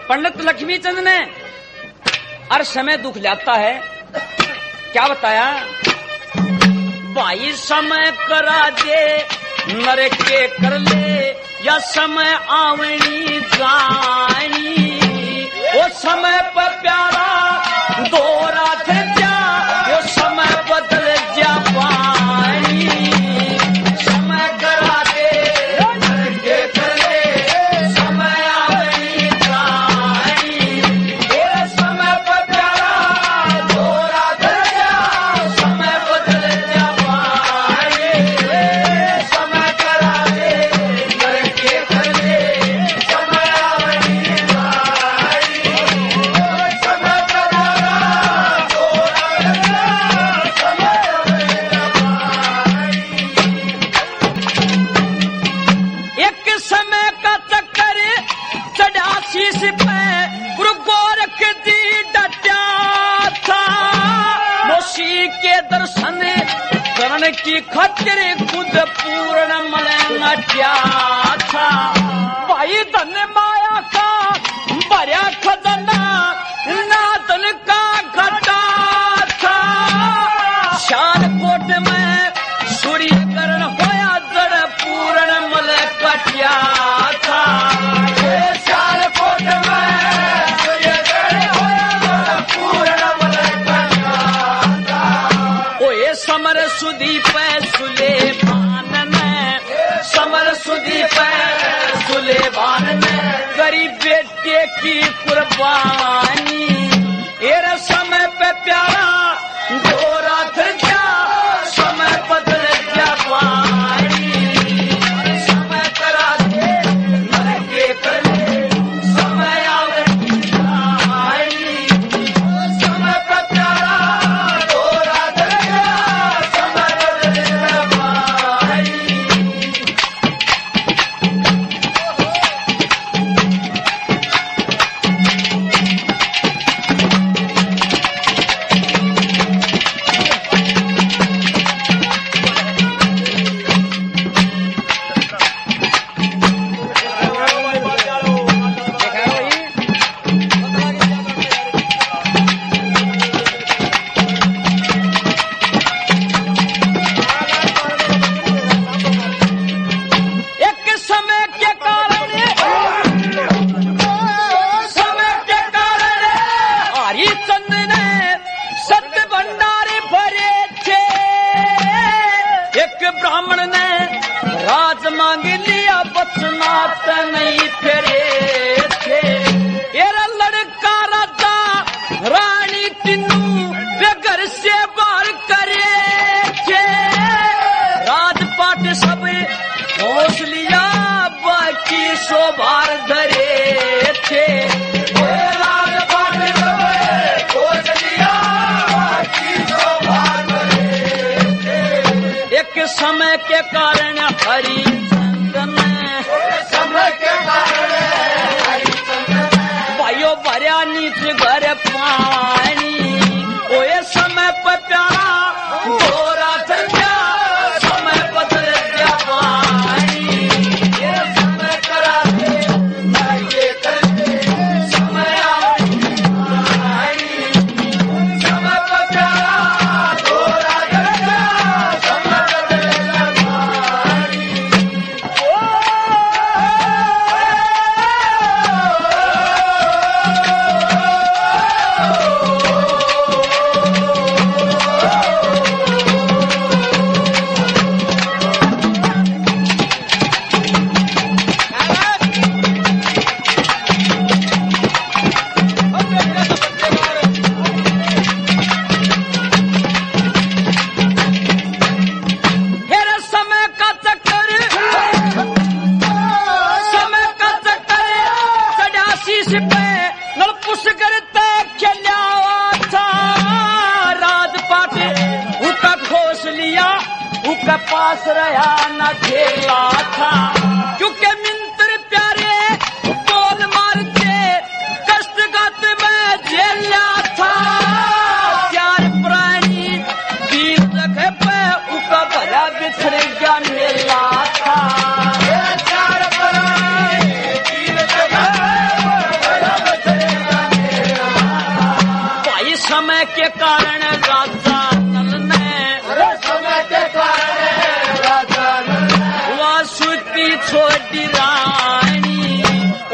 पंडित लक्ष्मीचंद ने हर समय दुख लाता है। क्या बताया? भाई समय करा दे नर के कर ले, या समय आवनी जानी, वो समय पर प्यारा दो रात जा, वो समय बदल जा पानी। समय करा दे नर के कर ले, समय आवनी जानी, वो समय पर प्यारा दो रात जा, समय बदल जा पानी। समय करा दे नर के कर ले, समय आवनी जानी, समय करा दो रात जा, समय बदल जा पानी। एक समय का चक्कर चढ़ा शीश पे, गुरु गोरख जी डटा था। मोशी के दर्शन करण की खातिर खुद पूर्ण मलंगट्या था। भाई धन माया का भरा खजाना, ना धन का घटा था। शालकोट में सूर्य करण होया जड़ पूर्ण मल कटिया था। शालकोट में सूर्य करण होया जड़ पूर्ण मल कटिया था। ओए समर सुधी पे सुलेमान ने, समर सुधी पे सुलेमान ने गरीब बेटे की कुर्बानी। एरा समय पे प्यारा दो रात जा, समय बदल जा पानी। समय करा दे नर के कर ले, समय आवनी जानी, समय पे प्यारा दो रात जा, समय बदल जा पानी। एक समय के कारण, समय के कारण हरिचंद ने सत्य भंडारे भरे थे। एक ब्राह्मण ने राज मांग लिया, बचनात नहीं फेरे थे। एरा लड़का राजा रानी तीनों वे घर से बाहर करे थे। राजपाट सब होश लिया, बाकी शोभार धरे थे। राजपाट सब होश लिया, बाकी शोभार धरे थे। एक समय के कारण हरिचंद ने, समय के कारण हरिचंद ने भाइयों भरा नीच घर पानी। ओए समय पर प्यारा दो रात जा, समय बदल जा पानी। ये समय करा दे नर के कर ले, समय आवनी जानी, समय पर प्यारा दो रात जा, समय बदल जा पानी। हेरा समय का चक्कर, समय का चक्कर चढ़ा शीश पे, नलपुस करते खेला था। राजपाट उका खोस लिया, उका पास रहा न खेला था। क्योंकि मिंत्र प्यारे बोल मारते, कष्ट गात में झेला था। चार प्राणी दीन रखे पे उका भला बिछड़ गया मेला था। चार प्राणी दीन रखे छोटी रानी,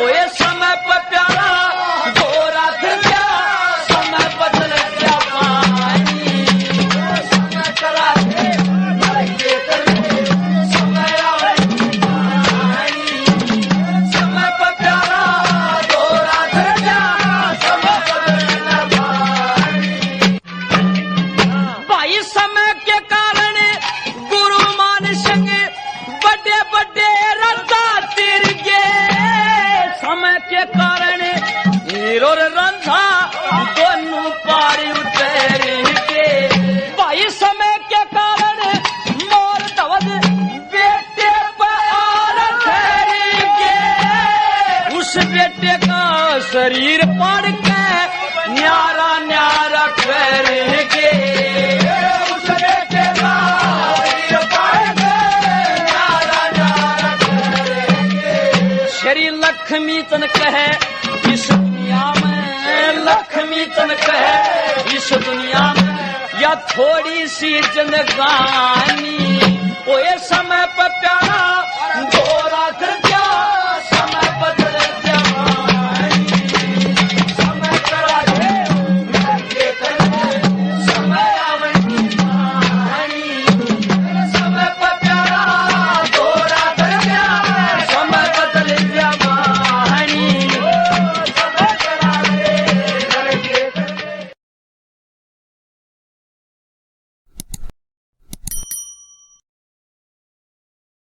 ओए समय पर प्यारा गोरा फिर गया, समय बदल गया पानी, समय करा के करके समय आवे पानी, समय पर प्यारा गोरा फिर गया, समय बदल गया पानी। भाई समय के कारण गुरु मान संग बड़े बड़े रंधा तिर गए, समय के कारण हीरो रंधा दोनों पार उतर के, भाई समय के कारण मोर धवल बेटे पर ठहर गए, उस बेटे का शरीर पड़ के न्यारा न्यारा ठहर के, उस बेटे का शरीर पड़ के न्यारा न्यारा ठहर के। श्री लक्ष्मी चंद कहे इस दुनिया में, लक्ष्मी चंद कहे इस दुनिया में या थोड़ी सी जिंदगानी, ओए समय पर प्यार